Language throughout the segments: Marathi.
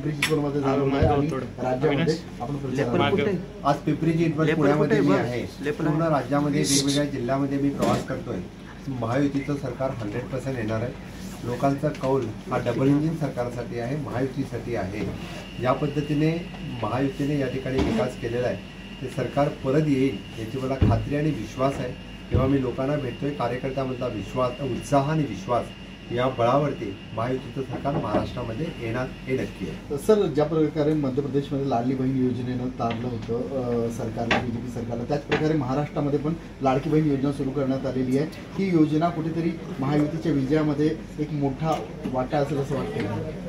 पिंपरी चिंचवडमध्ये झालेलं आहे आणि राज्यामध्ये आपण आज पिंपरी चिंचवड पुण्यामध्ये मी आहे, पूर्ण राज्यामध्ये वेगवेगळ्या जिल्ह्यामध्ये मी प्रवास करतोय। महायुतीचं सरकार 100% येणार आहे। लोकांचा कौल हा डबल इंजिन सरकारसाठी आहे, महायुतीसाठी आहे। या पद्धतीने महायुतीने या ठिकाणी विकास केलेला आहे, ते सरकार परत येईल याची मला खात्री आणि विश्वास आहे। जेव्हा मी लोकांना भेटतोय, कार्यकर्त्यांमधला विश्वास, उत्साह आणि विश्वास या बळावरती महायुतीचं सरकार महाराष्ट्रामध्ये येणार हे नक्की आहे। सर, ज्या प्रकारे मध्य प्रदेशमध्ये लाडली बहीण योजनेनं तारलं होतं सरकारला, बीजेपी सरकारला, त्याच प्रकारे महाराष्ट्रामध्ये पण लाडकी बहीण योजना सुरू करण्यात आलेली आहे। ही योजना कुठेतरी महायुतीच्या विजयामध्ये एक मोठा वाटा असेल असं वाटतं?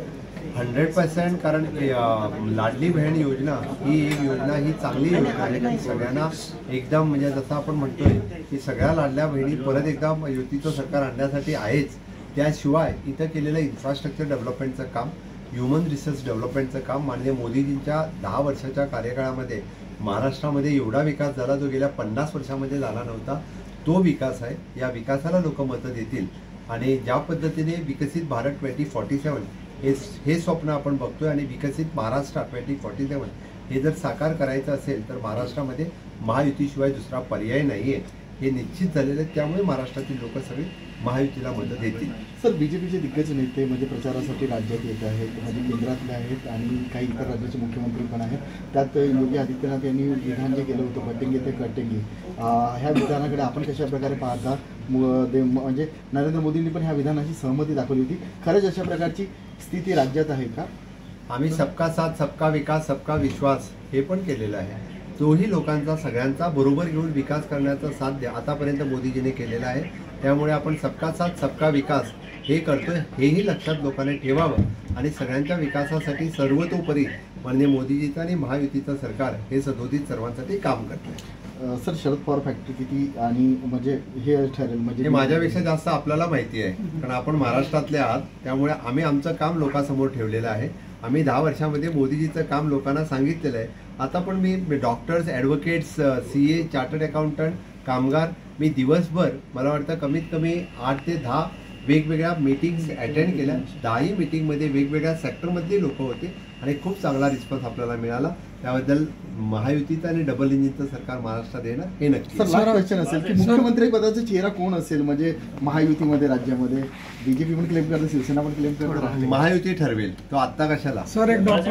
100%, कारण लाडली बहीण योजना ही एक योजना ही चांगली योजना आहे की सगळ्यांना एकदम म्हणजे जसं आपण म्हणतोय की सगळ्या लाडल्या बहिणी परत एकदा युतीचं सरकार आणण्यासाठी आहेच। त्याशिवाय इथं केलेलं इन्फ्रास्ट्रक्चर डेव्हलपमेंटचं काम, ह्युमन रिसोर्स डेव्हलपमेंटचं काम माननीय मोदीजींच्या 10 वर्षाच्या कार्यकाळामध्ये महाराष्ट्रामध्ये एवढा विकास झाला जो गेल्या 50 वर्षामध्ये झाला नव्हता, तो विकास आहे। या विकासाला लोक मतं देतील आणि ज्या पद्धतीने विकसित भारत 2047 हे स्वप्न आपण बघतोय आणि विकसित महाराष्ट्र 2047 हे जर साकार करायचं असेल तर महाराष्ट्रामध्ये महायुतीशिवाय दुसरा पर्याय नाही आहे, हे निश्चित झालेलं आहे। त्यामुळे महाराष्ट्रातील लोक सगळे महायुतीला मदत देतील। सर, बीजेपीचे दिग्गज नेते म्हणजे प्रचारासाठी राज्यात येत आहेत, म्हणजे केंद्रातले आहेत आणि काही इतर राज्याचे मुख्यमंत्री पण आहेत। त्यात योगी आदित्यनाथ यांनी विधान जे केलं होतं बटेंगे ते कटेंगे, ह्या विधानाकडे आपण कशा प्रकारे पाहता? म्हणजे नरेंद्र मोदींनी पण ह्या विधानाची सहमती दाखवली होती। खरंच अशा प्रकारची स्थिती राज्यात आहे का? आम्ही सबका साथ सबका विकास सबका विश्वास हे पण केलेलं आहे। तोही लोकांचा सगळ्यांचा बरोबर घेऊन विकास करण्याचा साध्य आतापर्यंत मोदीजीने केलेला आहे। त्यामुळे आपण सबका साथ सबका विकास हे करतोय हेही लक्षात लोकांनी ठेवावं आणि सगळ्यांच्या विकासासाठी सर्वतोपरी माननीय मोदीजीचं आणि महायुतीचं सरकार हे सदोदित सर्वांसाठी काम करतंय। सर, शरद पवार फॅक्टरी किती आणि म्हणजे हे ठरेल? म्हणजे माझ्यापेक्षा जास्त आपल्याला माहिती आहे, कारण आपण महाराष्ट्रातले आहात। त्यामुळे आम्ही आमचं काम लोकांसमोर ठेवलेलं आहे। आम्ही 10 वर्षामध्ये मोदीजीचं काम लोकांना सांगितलेलं आहे। आता पण मी doctors, advocates, CA, chartered accountant, कामगार, मी दिवसभर मला वाटतं कमीत कमी 8 ते 10 वेगवेगळ्या मीटिंग्स अटेंड केल्या। 10ही मीटिंगमध्ये वेगवेगळ्या सेक्टरमधली लोक होते आणि खूप चांगला रिस्पॉन्स आपल्याला मिळाला। त्याबद्दल महायुतीचं आणि डबल इंजिनचं सरकार महाराष्ट्रात येणार हे नक्की। सर, क्वेश्चन असेल की मुख्यमंत्री पदाचा चेहरा कोण असेल म्हणजे महायुतीमध्ये राज्यामध्ये? बीजेपी पण क्लेम करते, शिवसेना पण क्लेम करते, महायुती ठरवेल, तो आत्ता कशाला? सर, एक डॉक्टर